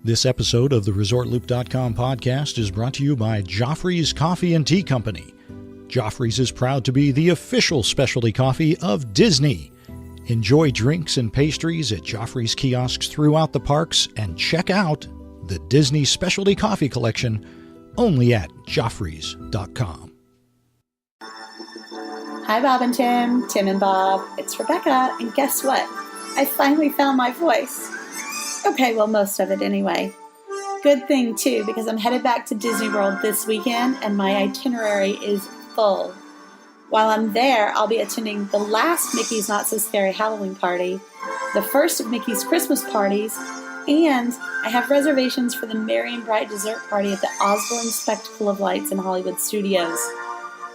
This episode of the ResortLoop.com podcast is brought to you by Joffrey's Coffee and Tea Company. Joffrey's is proud to be the official specialty coffee of Disney. Enjoy drinks and pastries at Joffrey's kiosks throughout the parks and check out the Disney Specialty Coffee Collection only at Joffreys.com. Hi, Bob and Tim and Bob. It's Rebecca, and guess what? I finally found my voice. Okay, well, most of it anyway. Good thing, too, because I'm headed back to Disney World this weekend, and my itinerary is full. While I'm there, I'll be attending the last Mickey's Not So Scary Halloween party, the first of Mickey's Christmas parties, and I have reservations for the Merry and Bright dessert party at the Osborne Spectacle of Lights in Hollywood Studios.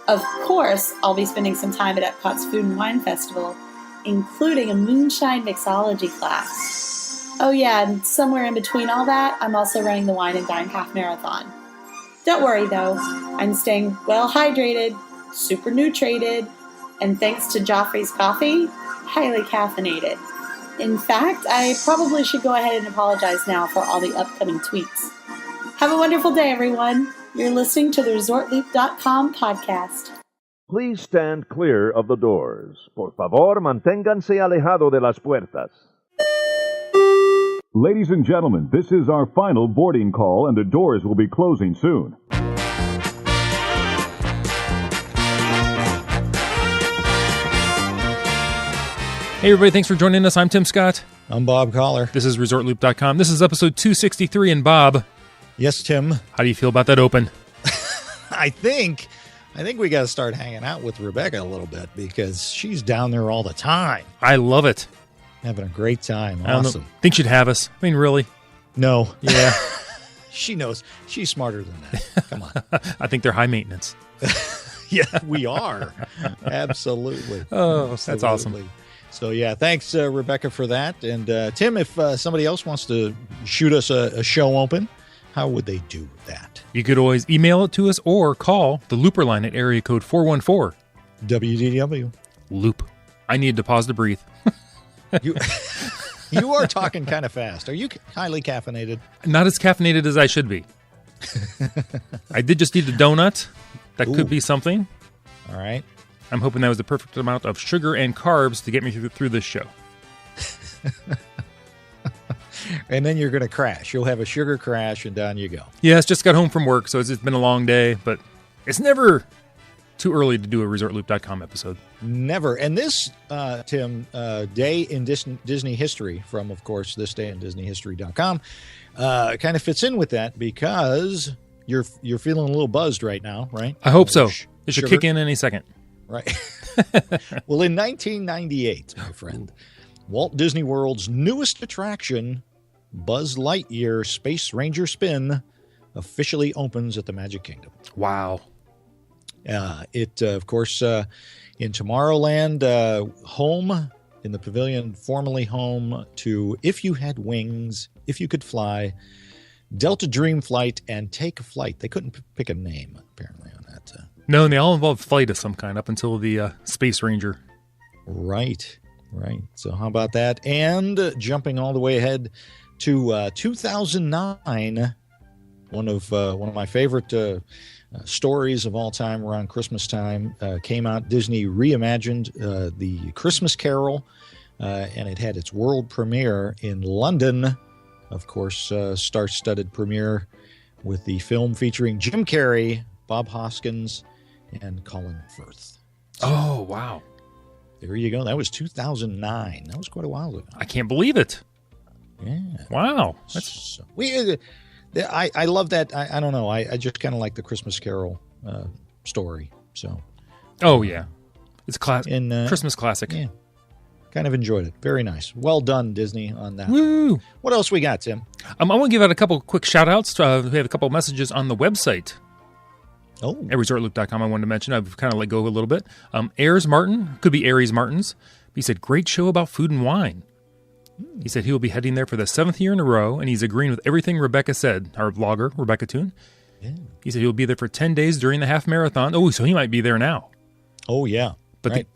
Of course, I'll be spending some time at Epcot's Food and Wine Festival, including a moonshine mixology class. Oh yeah, and somewhere in between all that, I'm also running the Wine and Dine Half Marathon. Don't worry though, I'm staying well hydrated, super nutrated, and thanks to Joffrey's coffee, highly caffeinated. In fact, I probably should go ahead and apologize now for all the upcoming tweets. Have a wonderful day, everyone. You're listening to the ResortLoop.com podcast. Please stand clear of the doors. Por favor, manténganse alejado de las puertas. Ladies and gentlemen, this is our final boarding call, and the doors will be closing soon. Hey everybody, thanks for joining us. I'm Tim Scott. I'm Bob Collar. This is ResortLoop.com. This is episode 263, and Bob. Yes, Tim. How do you feel about that open? I think we got to start hanging out with Rebecca a little bit because she's down there all the time. I love it. Having a great time. I don't Awesome. think she'd have us. I mean, really? No. Yeah. She knows. She's smarter than that. Come on. I think they're high maintenance. Yeah, we are. Absolutely. Oh, that's awesome. So, yeah, thanks, Rebecca, for that. And, Tim, if somebody else wants to shoot us a show open, how would they do that? You could always email it to us or call the Looper line at area code 414. WDW. Loop. I need to pause to breathe. You are talking kind of fast. Are you highly caffeinated? Not as caffeinated as I should be. I did just eat a donut. That could be something. All right. I'm hoping that was the perfect amount of sugar and carbs to get me through this show. And then you're going to crash. You'll have a sugar crash, and down you go. Yes, just got home from work, so it's been a long day, but it's never too early to do a ResortLoop.com episode. Never. And this, Tim, day in Disney history from, of course, this day in DisneyHistory.com kind of fits in with that because you're feeling a little buzzed right now, right? I hope so. It should kick in any second. Right. Well, in 1998, my friend, Walt Disney World's newest attraction, Buzz Lightyear Space Ranger Spin, officially opens at the Magic Kingdom. Wow. It, of course, in Tomorrowland, home in the pavilion, formerly home to If You Had Wings, If You Could Fly, Delta Dream Flight, and Take a Flight. They couldn't pick a name, apparently, on that. No, and they all involve flight of some kind up until the Space Ranger. Right. So how about that? And jumping all the way ahead to 2009, one of my favorite stories of all time around Christmas time came out. Disney reimagined the Christmas Carol, and it had its world premiere in London. Of course, star-studded premiere with the film featuring Jim Carrey, Bob Hoskins, and Colin Firth. Oh, wow. There you go. That was 2009. That was quite a while ago. I can't believe it. Yeah. Wow. I love that. I don't know. I just kind of like the Christmas Carol story. So. Oh, yeah. It's a Christmas classic. Yeah. Kind of enjoyed it. Very nice. Well done, Disney, on that. Woo! What else we got, Tim? I want to give out a couple quick shout-outs. We have a couple messages on the website. Oh. At ResortLoop.com, I wanted to mention. I've kind of let go a little bit. Ayers Martin, could be Aries Martins. He said, great show about food and wine. He said he will be heading there for the 7th year in a row, and he's agreeing with everything Rebecca said, our vlogger, Rebecca Toon. Yeah. He said he'll be there for 10 days during the half marathon. Oh, so he might be there now. Oh, yeah. But right.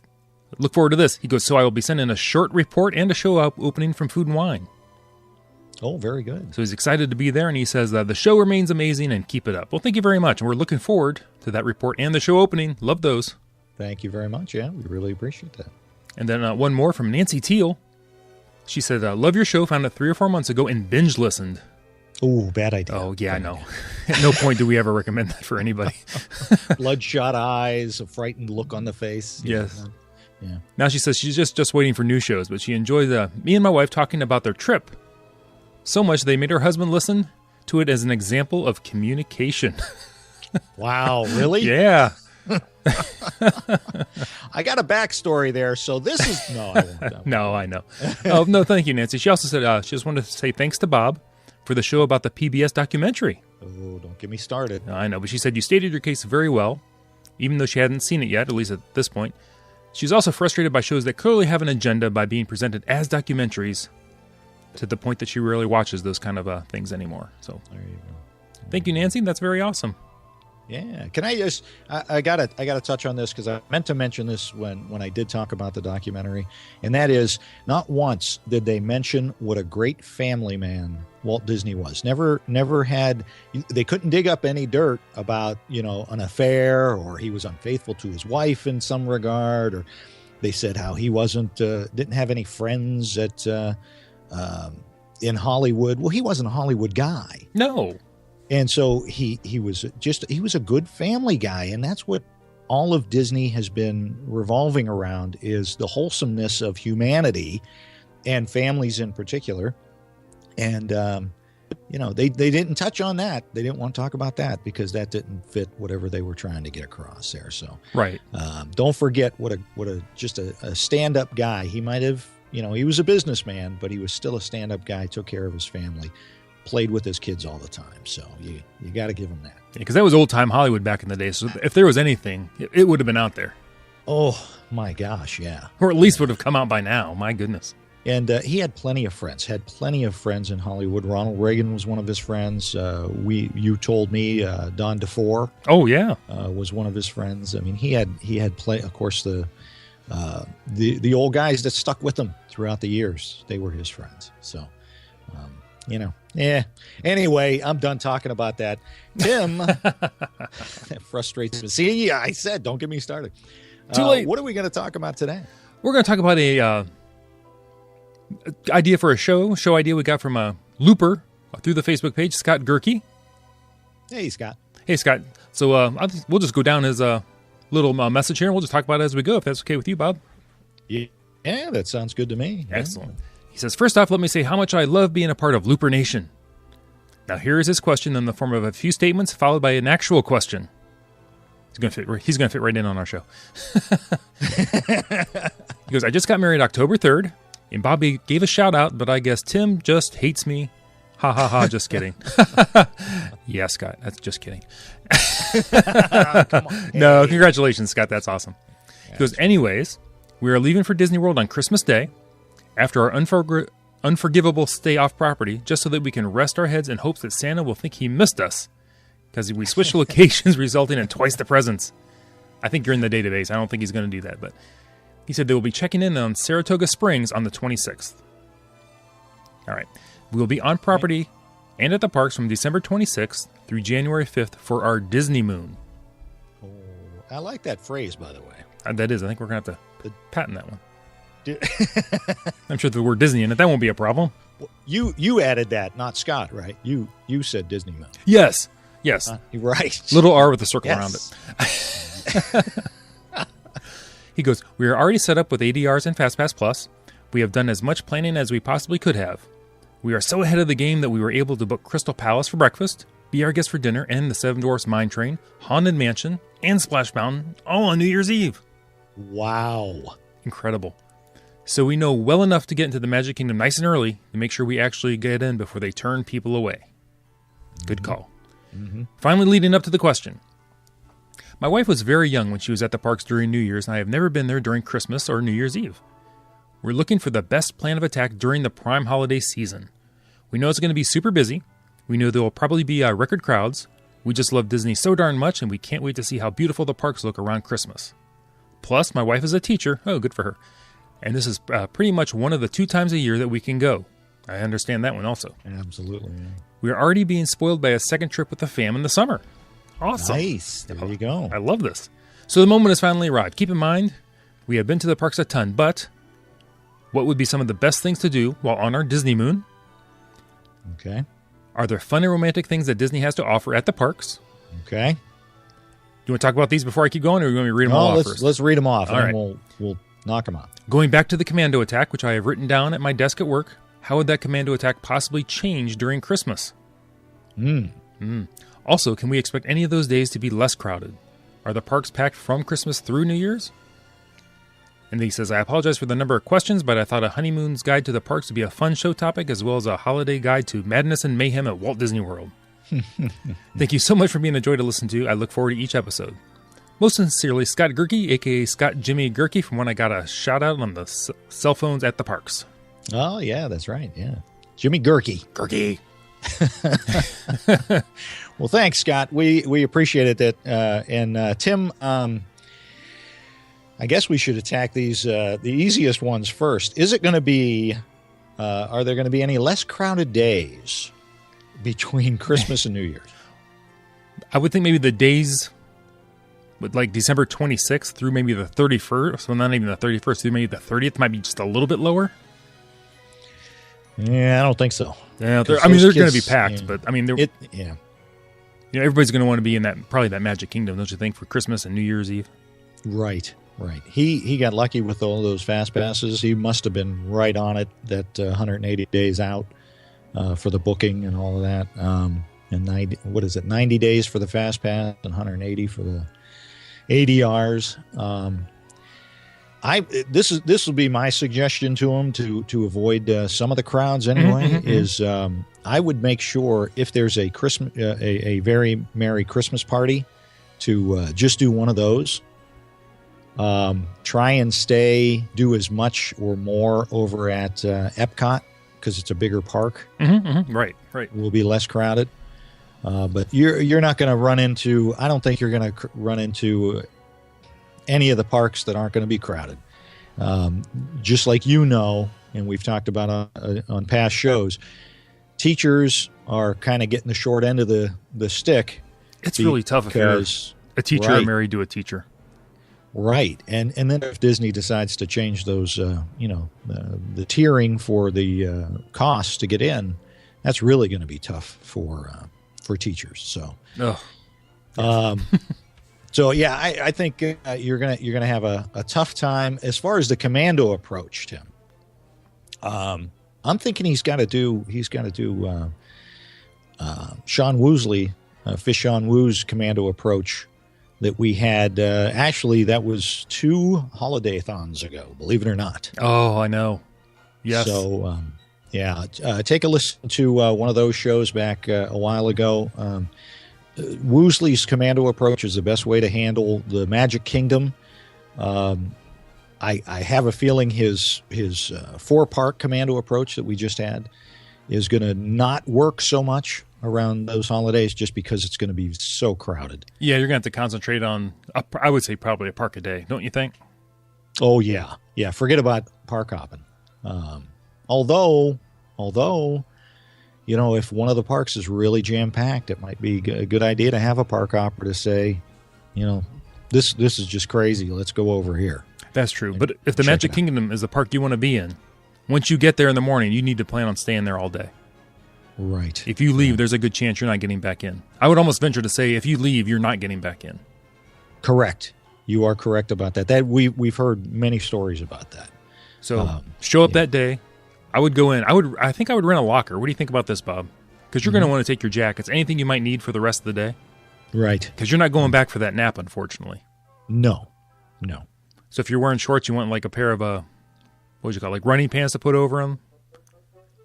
Look forward to this. He goes, so I will be sending a short report and a show opening from Food and Wine. Oh, very good. So he's excited to be there, and he says the show remains amazing and keep it up. Well, thank you very much. And we're looking forward to that report and the show opening. Love those. Thank you very much. Yeah, we really appreciate that. And then one more from Nancy Teal. She said, love your show, found it 3 or 4 months ago and binge listened. Oh, bad idea. Oh, yeah, I know. At no point do we ever recommend that for anybody. Bloodshot eyes, a frightened look on the face. Yes. Yeah. Now she says she's just waiting for new shows, but she enjoys me and my wife talking about their trip so much they made her husband listen to it as an example of communication. Wow, really? Yeah. I got a backstory there, so this is... No, I won't. No, I know. Oh, no, thank you, Nancy. She also said she just wanted to say thanks to Bob for the show about the PBS documentary. Oh, don't get me started. I know, but she said you stated your case very well, even though she hadn't seen it yet, at least at this point. She's also frustrated by shows that clearly have an agenda by being presented as documentaries to the point that she rarely watches those kind of things anymore. So There you go. thank you, Nancy. That's very awesome. Yeah. Can I just... I gotta touch on this because I meant to mention this when I did talk about the documentary, and that is not once did they mention what a great family man Walt Disney was. Never had... They couldn't dig up any dirt about, an affair or he was unfaithful to his wife in some regard, or they said how he didn't have any friends in Hollywood. Well, he wasn't a Hollywood guy. No. And so he was a good family guy. And that's what all of Disney has been revolving around, is the wholesomeness of humanity and families in particular. And, they didn't touch on that. They didn't want to talk about that because that didn't fit whatever they were trying to get across there. So, right. Don't forget what a stand-up guy. He might have, he was a businessman, but he was still a stand-up guy, took care of his family, played with his kids all the time. So you got to give him that. Because that was old-time Hollywood back in the day. So if there was anything, it would have been out there. Oh, my gosh, yeah. Or at least would have come out by now. My goodness. And he had plenty of friends, in Hollywood. Ronald Reagan was one of his friends. You told me Don DeFore. Oh, yeah. Was one of his friends. I mean, he had of course, the old guys that stuck with him throughout the years. They were his friends. So, yeah. Anyway, I'm done talking about that. Tim, that frustrates me. See, I said, don't get me started. Too late. What are we going to talk about today? We're going to talk about a idea for a show idea we got from Looper through the Facebook page, Scott Gehrke. Hey, Scott. Hey, Scott. So we'll just go down his little message here, and we'll just talk about it as we go, if that's okay with you, Bob. Yeah, that sounds good to me. Excellent. He says, first off, let me say how much I love being a part of Looper Nation. Now, here is his question in the form of a few statements followed by an actual question. He's going to fit right in on our show. He goes, I just got married October 3rd, and Bobby gave a shout out, but I guess Tim just hates me. Ha ha ha, just kidding. Yeah, Scott, that's just kidding. Come on. No, congratulations, Scott. That's awesome. He goes, anyways, we are leaving for Disney World on Christmas Day after our unforgivable stay off property, just so that we can rest our heads in hopes that Santa will think he missed us, because we switched locations, resulting in twice the presents. I think you're in the database. I don't think he's going to do that, but he said they will be checking in on Saratoga Springs on the 26th. All right. We will be on property and at the parks from December 26th through January 5th for our DisneyMoon. Oh, I like that phrase, by the way. That is. I think we're going to have to patent that one. I'm sure the word Disney in it, that won't be a problem. You added that, not Scott, right? You said Disneymoon. Yes. Right. Little R with a circle around it. He goes, we are already set up with ADRs and FastPass Plus. We have done as much planning as we possibly could have. We are so ahead of the game that we were able to book Crystal Palace for breakfast, be our guest for dinner, and the Seven Dwarfs Mine Train, Haunted Mansion, and Splash Mountain, all on New Year's Eve. Wow. Incredible. So we know well enough to get into the Magic Kingdom nice and early to make sure we actually get in before they turn people away. Good call. Mm-hmm. Finally, leading up to the question. My wife was very young when she was at the parks during New Year's, and I have never been there during Christmas or New Year's Eve. We're looking for the best plan of attack during the prime holiday season. We know it's going to be super busy. We know there will probably be record crowds. We just love Disney so darn much, and we can't wait to see how beautiful the parks look around Christmas. Plus, my wife is a teacher. Oh, good for her. And this is pretty much one of the 2 times a year that we can go. I understand that one also. Absolutely. Yeah. We are already being spoiled by a second trip with the fam in the summer. Awesome. Nice. There you go. I love this. So the moment has finally arrived. Keep in mind, we have been to the parks a ton, but what would be some of the best things to do while on our DisneyMoon? Okay. Are there fun and romantic things that Disney has to offer at the parks? Okay. Do you want to talk about these before I keep going, or are you going to read them all off first? Let's read them off, All and right. then we'll knock them out. Going back to the commando attack, which I have written down at my desk at work, how would that commando attack possibly change during Christmas? Also, can we expect any of those days to be less crowded? Are the parks packed from Christmas through New Year's? And he says, I apologize for the number of questions, but I thought a honeymoon's guide to the parks would be a fun show topic, as well as a holiday guide to madness and mayhem at Walt Disney World. Thank you so much for being a joy to listen to. I look forward to each episode. Most sincerely, Scott Gehrke, a.k.a. Scott Jimmy Gehrke, from when I got a shout-out on the cell phones at the parks. Oh, yeah, that's right. Yeah. Jimmy Gehrke. Gehrke. Well, thanks, Scott. We appreciate it. And Tim, I guess we should attack these the easiest ones first. Is it going to be? Are there going to be any less crowded days between Christmas and New Year's? I would think maybe the days, with like December 26th through maybe the 31st. Well, not even the 31st through maybe the 30th might be just a little bit lower. Yeah, I don't think so. Yeah, they're Those going to be kids, packed, yeah. but I mean, Yeah. Everybody's going to want to be in that Magic Kingdom, don't you think, for Christmas and New Year's Eve? Right. He got lucky with all those fast passes. He must have been right on it. That 180 days out for the booking and all of that. And 90 days for the fast pass and 180 for the ADRs. This will be my suggestion to him to avoid some of the crowds anyway. Is I would make sure if there's a Christmas a very merry Christmas party to just do one of those. Try and do as much or more over at Epcot because it's a bigger park. Right. Will be less crowded. But you're not going to run into. I don't think you're going to run into any of the parks that aren't going to be crowded. Just like and we've talked about on past shows, teachers are kind of getting the short end of the stick. It's really tough if you're a teacher or married to a teacher. Right. And then if Disney decides to change those, the tiering for the costs to get in, that's really going to be tough for teachers. So, So yeah, I think you're gonna have a tough time as far as the commando approach, Tim. I'm thinking he's got to do Sean Woosley, Fish Sean Woo's commando approach that we had. Actually, that was 2 holiday-thons ago. Believe it or not. Oh, I know. Yes. So take a listen to one of those shows back a while ago. Woosley's commando approach is the best way to handle the Magic Kingdom. I have a feeling his 4-park commando approach that we just had is going to not work so much around those holidays just because it's going to be so crowded. Yeah, you're going to have to concentrate on, I would say probably a park a day, don't you think? Oh, yeah. Yeah, forget about park hopping. Although, if one of the parks is really jam-packed, it might be a good idea to have a park hopper to say, this is just crazy. Let's go over here. That's true. But if the Magic Kingdom is the park you want to be in, once you get there in the morning, you need to plan on staying there all day. Right. If you leave, there's a good chance you're not getting back in. I would almost venture to say if you leave, you're not getting back in. Correct. You are correct about that. We've heard many stories about that. So show up that day. I would go in. I think I would rent a locker. What do you think about this, Bob? Because you're going to want to take your jackets, anything you might need for the rest of the day. Right. Because you're not going back for that nap, unfortunately. No. So if you're wearing shorts, you want like a pair of what would you call it, like running pants to put over them.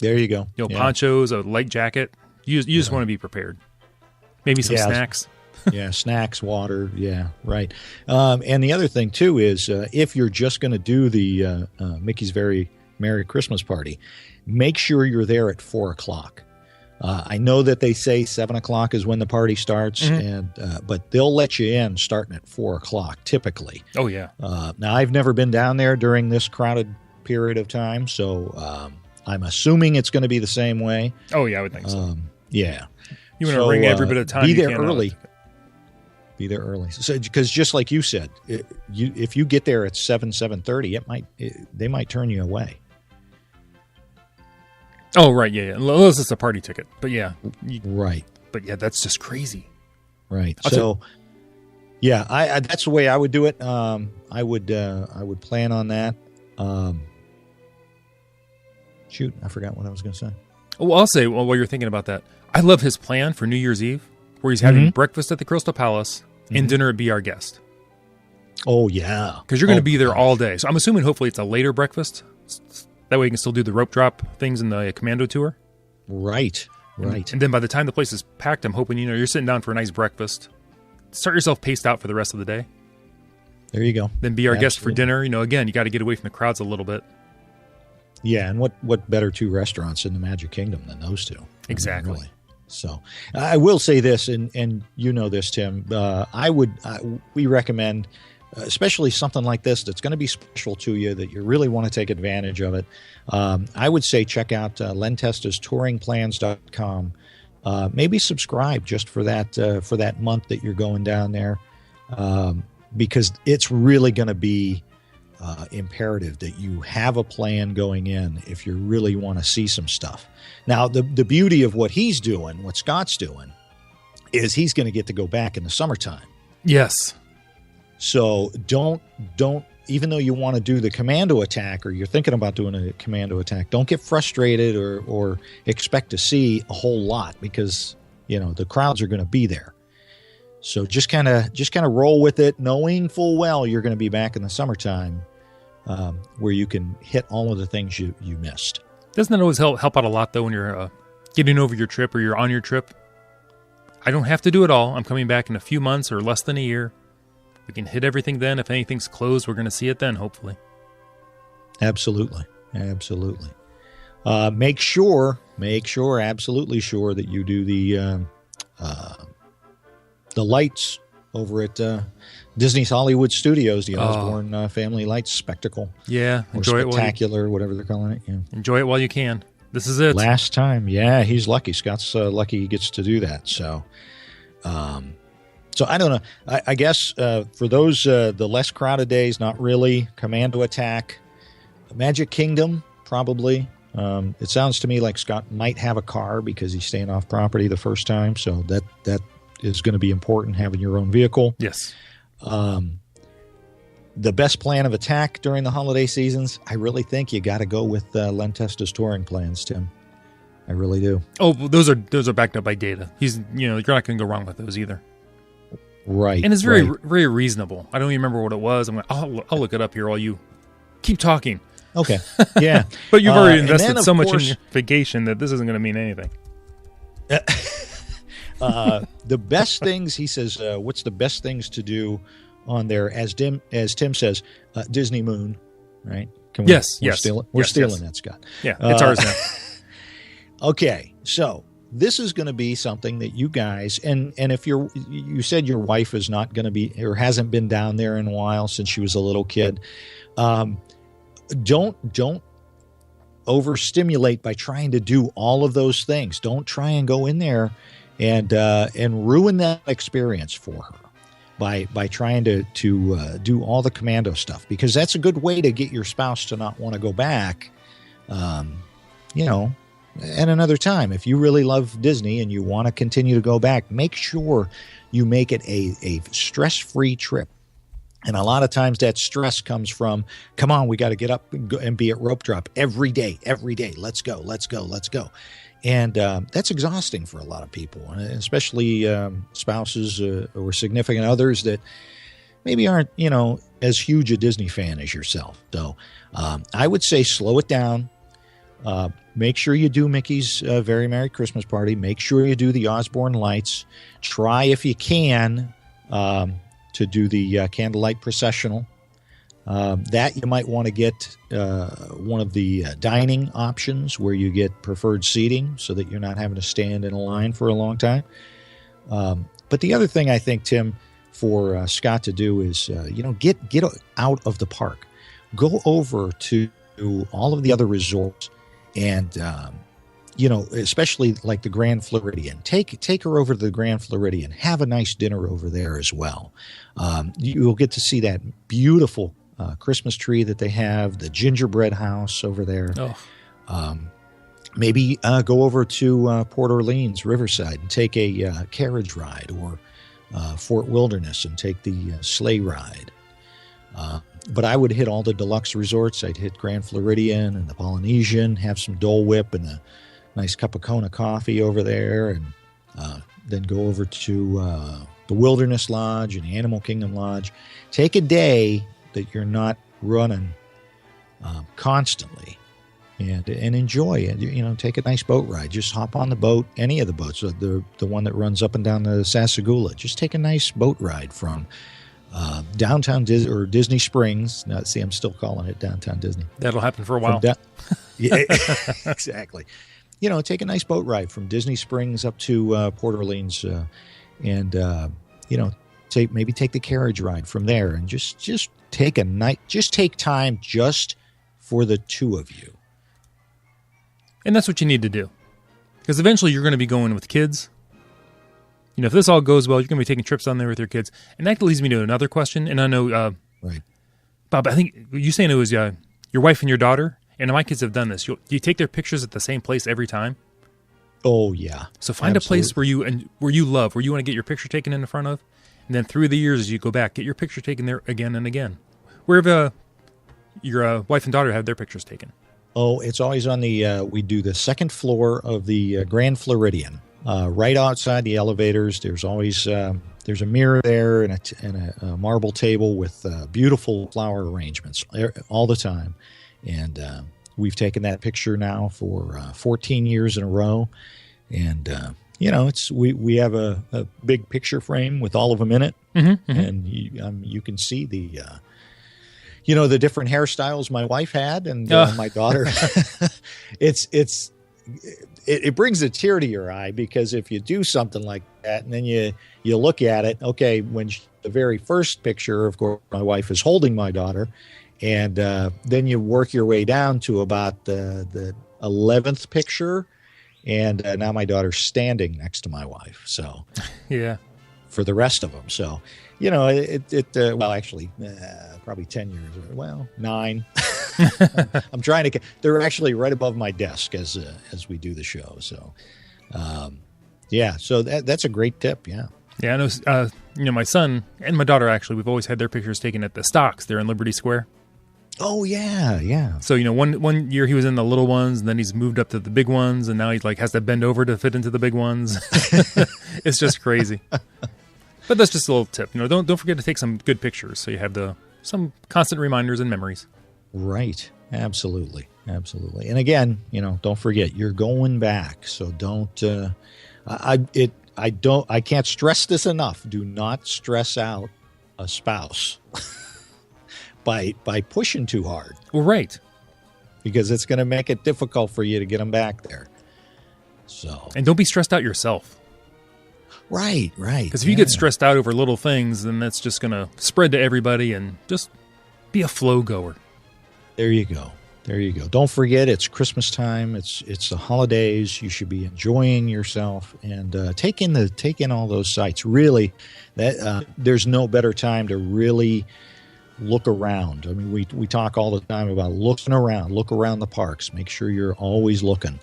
There you go. Ponchos, a light jacket. You just want to be prepared. Maybe some snacks. Snacks, water. Yeah, right. And the other thing too is if you're just going to do the Mickey's Very Merry Christmas Party, make sure you're there at 4:00. I know that they say 7:00 is when the party starts, but they'll let you in starting at 4:00 typically. Oh yeah. Now I've never been down there during this crowded period of time, so I'm assuming it's going to be the same way. Oh, yeah, I would think so. Yeah. You want to bring every bit of time be you there can early. Be there early. So, because just like you said, if you get there at 7:30, they might turn you away. Oh, right, yeah. Unless it's a party ticket. But yeah. Right. But yeah, that's just crazy. Right. So, yeah, I that's the way I would do it. I would plan on that. Shoot, I forgot what I was going to say. Well, I'll say, while you're thinking about that, I love his plan for New Year's Eve, where he's having breakfast at the Crystal Palace and dinner at Be Our Guest. Oh, yeah. Because you're going to be there all day. So I'm assuming hopefully it's a later breakfast. That way you can still do the rope drop things in the commando tour. Right. And then by the time the place is packed, I'm hoping, you're sitting down for a nice breakfast. Start yourself paced out for the rest of the day. There you go. Then Be Our Guest for dinner. Again, you got to get away from the crowds a little bit. Yeah, and what better two restaurants in the Magic Kingdom than those two? Exactly. Really. So I will say this, and you know this, Tim. We recommend, especially something like this that's going to be special to you, that you really want to take advantage of it. I would say check out lentestasTouringPlans.com. Maybe subscribe just for that month that you're going down there, because it's really going to be imperative that you have a plan going in if you really want to see some stuff. Now, the beauty of what he's doing, what Scott's doing, is he's going to get to go back in the summertime. Yes. So don't, even though you want to do the commando attack, or you're thinking about doing a commando attack, don't get frustrated or expect to see a whole lot, because, the crowds are going to be there. So just kind of roll with it, knowing full well you're going to be back in the summertime, where you can hit all of the things you missed. Doesn't that always help out a lot, though, when you're getting over your trip or you're on your trip? I don't have to do it all. I'm coming back in a few months or less than a year. We can hit everything then. If anything's closed, we're going to see it then, hopefully. Absolutely. Make sure, absolutely sure that you do the lights over at Disney's Hollywood Studios, the Osborne Family Lights Spectacle. Yeah, enjoy it. Spectacular, whatever they're calling it. Yeah. Enjoy it while you can. This is it. Last time. Yeah, he's lucky. Scott's lucky he gets to do that. So, I don't know. I guess for those, the less crowded days, not really. Commando Attack, Magic Kingdom, probably. It sounds to me like Scott might have a car because he's staying off property the first time. So that is going to be important, having your own vehicle. Yes. The best plan of attack during the holiday seasons, I really think you got to go with Lentesta's touring plans, Tim. I really do. Oh, those are backed up by data. You're not going to go wrong with those either. Right. And it's very very reasonable. I don't even remember what it was. I'll look it up here while you keep talking. Okay. Yeah. But you've already invested so much in your vacation that this isn't going to mean anything. The best things, he says, what's the best things to do on there, as Tim says, DisneyMoon, right? We're stealing that, Scott. Yeah, it's ours now. Okay, so this is going to be something that you guys, and if you said your wife is not going to be, or hasn't been down there in a while since she was a little kid, don't overstimulate by trying to do all of those things. Don't try and go in there and ruin that experience for her by trying to do all the commando stuff, because that's a good way to get your spouse to not want to go back, at another time. If you really love Disney and you want to continue to go back, make sure you make it a stress-free trip. And a lot of times that stress comes from, come on, we got to get up and be at rope drop every day. Let's go. And that's exhausting for a lot of people, especially spouses or significant others that maybe aren't, as huge a Disney fan as yourself. So I would say slow it down. Make sure you do Mickey's Very Merry Christmas Party. Make sure you do the Osborne Lights. Try, if you can, to do the candlelight processional. That you might want to get one of the dining options where you get preferred seating so that you're not having to stand in a line for a long time. But the other thing I think, Tim, for Scott to do is, get out of the park. Go over to all of the other resorts And especially like the Grand Floridian. Take her over to the Grand Floridian. Have a nice dinner over there as well. You'll get to see that beautiful Christmas tree that they have, the gingerbread house over there. Oh. Maybe go over to Port Orleans, Riverside, and take a carriage ride, or Fort Wilderness and take the sleigh ride. But I would hit all the deluxe resorts. I'd hit Grand Floridian and the Polynesian, have some Dole Whip and a nice cup of Kona coffee over there, and then go over to the Wilderness Lodge and the Animal Kingdom Lodge. Take a day that you're not running constantly, and enjoy it. Take a nice boat ride. Just hop on the boat, any of the boats, the one that runs up and down the Sassagoula. Just take a nice boat ride from downtown or Disney Springs. Now, see, I'm still calling it downtown Disney. That'll happen for a while. Yeah, exactly. Take a nice boat ride from Disney Springs up to Port Orleans, and take the carriage ride from there, and just take a night. Just take time just for the two of you. And that's what you need to do, because eventually you're going to be going with kids. If this all goes well, you're going to be taking trips on there with your kids. And that leads me to another question. And I know, right, Bob, I think you saying it was your wife and your daughter. And my kids have done this. Do you take their pictures at the same place every time? Oh, yeah. So find Absolutely. a place where you love, where you want to get your picture taken in front of. And then through the years, as you go back, get your picture taken there again and again. Wherever your wife and daughter have their pictures taken. Oh, it's always on we do the second floor of the Grand Floridian. Right outside the elevators, there's always there's a mirror there and a marble table with beautiful flower arrangements all the time. And we've taken that picture now for 14 years in a row. And, we have a big picture frame with all of them in it. Mm-hmm, and you can see the the different hairstyles my wife had and my daughter. It brings a tear to your eye, because if you do something like that and then you look at it, okay, the very first picture, of course, my wife is holding my daughter, and then you work your way down to about the 11th picture, and now my daughter's standing next to my wife. So yeah, for the rest of them. So, actually, probably 10 years. Well, 9. I'm trying to. They're actually right above my desk as we do the show. So, So that's a great tip. Yeah. Yeah, I know. My son and my daughter, actually, we've always had their pictures taken at the Stocks. They're in Liberty Square. Oh yeah, yeah. So one year he was in the little ones, and then he's moved up to the big ones, and now he has to bend over to fit into the big ones. It's just crazy. But that's just a little tip. Don't forget to take some good pictures, so you have some constant reminders and memories. Right. Absolutely. And again, don't forget, you're going back. So don't. I can't stress this enough. Do not stress out a spouse by pushing too hard. Well, right. Because it's going to make it difficult for you to get them back there. So. And don't be stressed out yourself. Right. Because if you get stressed out over little things, then that's just going to spread to everybody, and just be a flow goer. There you go. Don't forget, it's Christmas time. It's the holidays. You should be enjoying yourself, and take in all those sights. Really, there's no better time to really look around. I mean, we talk all the time about looking around. Look around the parks. Make sure you're always looking.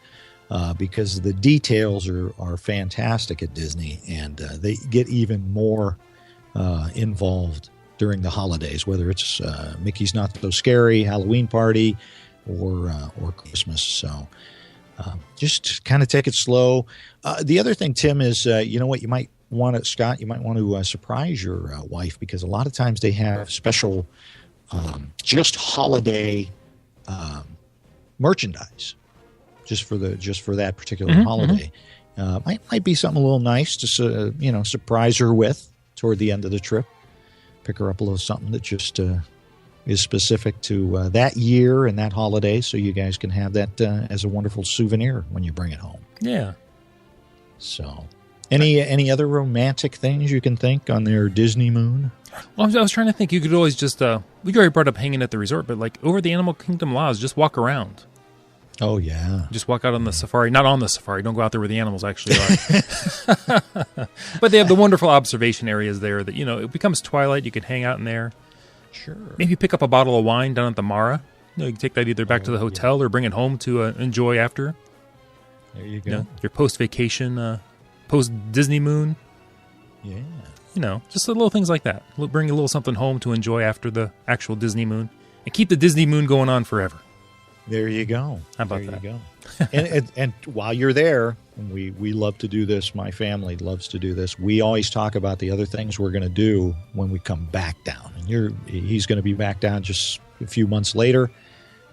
Because the details are fantastic at Disney, and they get even more involved during the holidays, whether it's Mickey's Not So Scary, Halloween Party, or Christmas. So just kind of take it slow. The other thing, Tim, is what you might want to, Scott, you might want to surprise your wife, because a lot of times they have special just holiday merchandise. Just for that particular holiday, might be something a little nice to surprise her with toward the end of the trip. Pick her up a little something that just is specific to that year and that holiday, so you guys can have that as a wonderful souvenir when you bring it home. Yeah. So, any other romantic things you can think on their DisneyMoon? Well, I was trying to think. You could always just we already brought up hanging at the resort, but over the Animal Kingdom Lodge, just walk around. Oh, yeah. Just walk out on the safari. Not on the safari. Don't go out there where the animals actually are. But they have the wonderful observation areas there that, it becomes twilight. You can hang out in there. Sure. Maybe pick up a bottle of wine down at the Mara. You can take that either back to the hotel or bring it home to enjoy after. There you go. Your post-vacation, post-DisneyMoon. Yeah. Just the little things like that. Bring a little something home to enjoy after the actual DisneyMoon. And keep the DisneyMoon going on forever. There you go. How about that? There you go. and while you're there, and we love to do this, my family loves to do this, we always talk about the other things we're going to do when we come back down. And he's going to be back down just a few months later.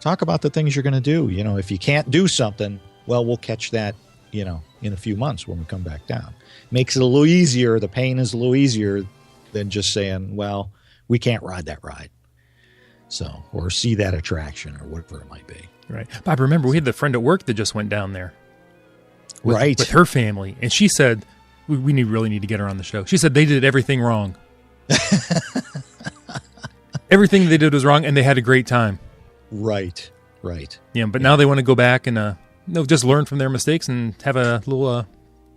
Talk about the things you're going to do. If you can't do something, well, we'll catch that, in a few months when we come back down. Makes it a little easier. The pain is a little easier than just saying, well, we can't ride that ride. So, or see that attraction or whatever it might be. Right. Bob, remember, we had the friend at work that just went down there. With her family. And she said, we really need to get her on the show. She said they did everything wrong. Everything they did was wrong, and they had a great time. Right. Yeah, but now they want to go back and just learn from their mistakes and have a little,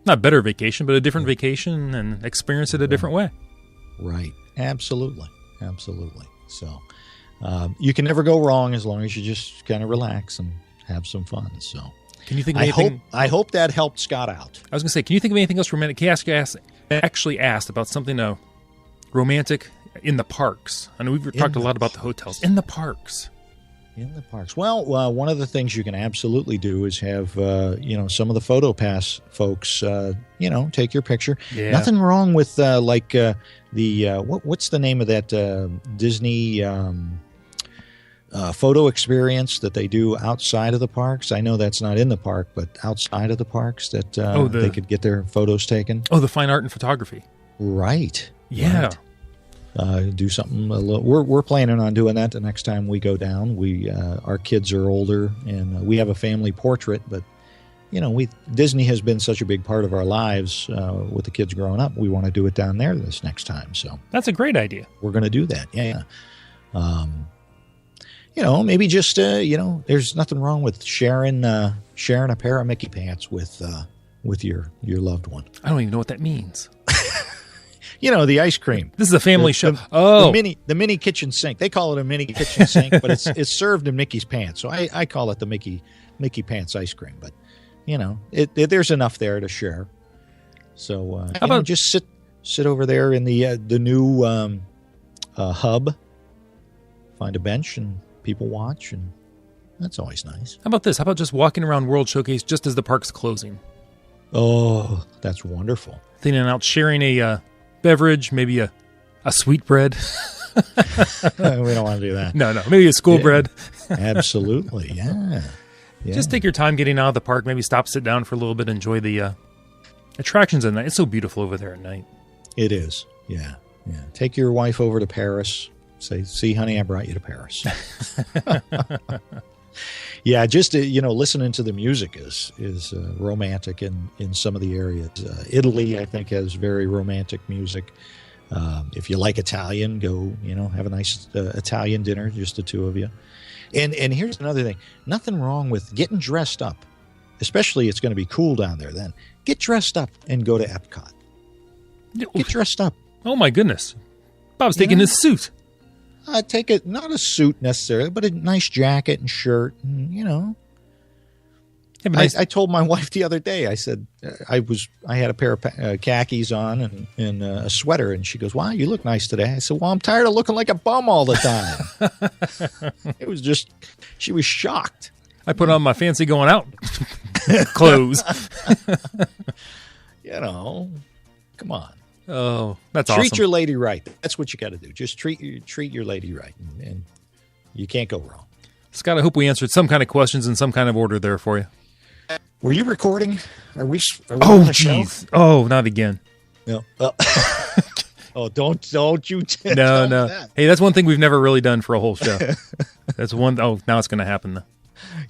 not better vacation, but a different vacation and experience it a different way. Right. Absolutely. So you can never go wrong as long as you just kind of relax and have some fun. So can you think of anything? I hope that helped Scott out. I was going to say, can you think of anything else romantic? He actually asked about something romantic in the parks. I know we've talked a lot about the hotels. In the parks. Well, one of the things you can absolutely do is have, some of the PhotoPass folks, take your picture. Yeah. Nothing wrong with what's the name of that Disney photo experience that they do outside of the parks? I know that's not in the park, but outside of the parks that they could get their photos taken. Oh, the fine art and photography. Right. Yeah. Right. Do something a little. We're planning on doing that the next time we go down. Our kids are older, and we have a family portrait. But Disney has been such a big part of our lives with the kids growing up. We want to do it down there this next time. So that's a great idea. We're going to do that. Yeah. Maybe just there's nothing wrong with sharing a pair of Mickey pants with your loved one. I don't even know what that means. The ice cream. This is a family show. The mini kitchen sink. They call it a mini kitchen sink, but it's served in Mickey's pants. So I call it the Mickey pants ice cream. But there's enough there to share. So how about just sit over there in the new hub, find a bench and people watch, and that's always nice. How about this? How about just walking around World Showcase just as the park's closing? Oh, that's wonderful. Thinking out sharing a beverage, maybe a sweetbread. We don't want to do that. No, maybe a school bread. Absolutely, yeah. Just take your time getting out of the park. Maybe stop, sit down for a little bit, enjoy the attractions at night. It's so beautiful over there at night. It is, yeah. Take your wife over to Paris. Say, see, honey, I brought you to Paris. Yeah, just listening to the music is romantic in some of the areas. Italy, I think, has very romantic music. If you like Italian, go have a nice Italian dinner, just the two of you. And here's another thing: nothing wrong with getting dressed up, especially it's going to be cool down there. Then get dressed up and go to Epcot. Get dressed up. Oh my goodness, Bob's taking his suit. Take it, not a suit necessarily, but a nice jacket and shirt, and I told my wife the other day, I said, I had a pair of khakis on and a sweater, and she goes, wow, you look nice today. I said, well, I'm tired of looking like a bum all the time. It was just, she was shocked. I put on my fancy going out clothes. Come on. Oh, that's awesome. Treat your lady right. That's what you got to do. Just treat your lady right, and you can't go wrong. Scott, I hope we answered some kind of questions in some kind of order there for you. Were you recording? Are we oh, jeez. Oh, not again. No. Don't you tell No. that. Hey, that's one thing we've never really done for a whole show. That's one. Oh, now it's going to happen, though.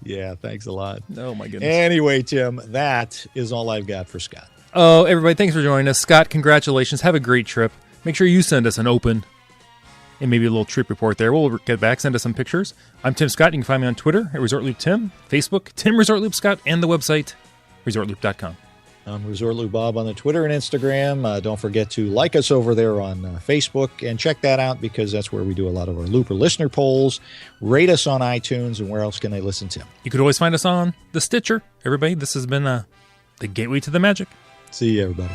Yeah, thanks a lot. Oh, my goodness. Anyway, Tim, that is all I've got for Scott. Oh, everybody, thanks for joining us. Scott, congratulations. Have a great trip. Make sure you send us an open and maybe a little trip report there. We'll get back, send us some pictures. I'm Tim Scott. You can find me on Twitter at ResortLoopTim, Facebook, Tim ResortLoopScott, and the website, ResortLoop.com. I'm ResortLoop Bob on the Twitter and Instagram. Don't forget to like us over there on Facebook and check that out because that's where we do a lot of our Looper listener polls. Rate us on iTunes, and where else can they listen, Tim? You could always find us on the Stitcher. Everybody, this has been the gateway to the magic. See you, everybody.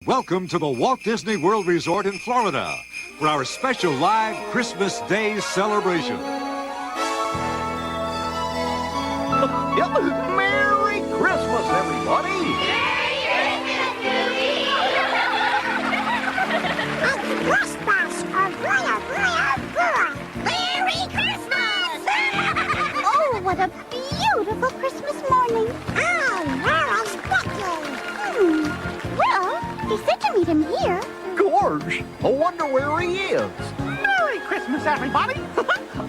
Welcome to the Walt Disney World Resort in Florida for our special live Christmas Day celebration. Merry Christmas, everybody! Christmas! Merry Christmas! Oh, what a beautiful Christmas morning. Oh, where is Becky? Well, he said to meet him here. Gorge! I wonder where he is. Merry Christmas, everybody!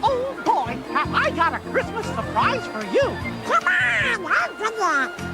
Oh boy, have I got a Christmas surprise for you! Come on, open it!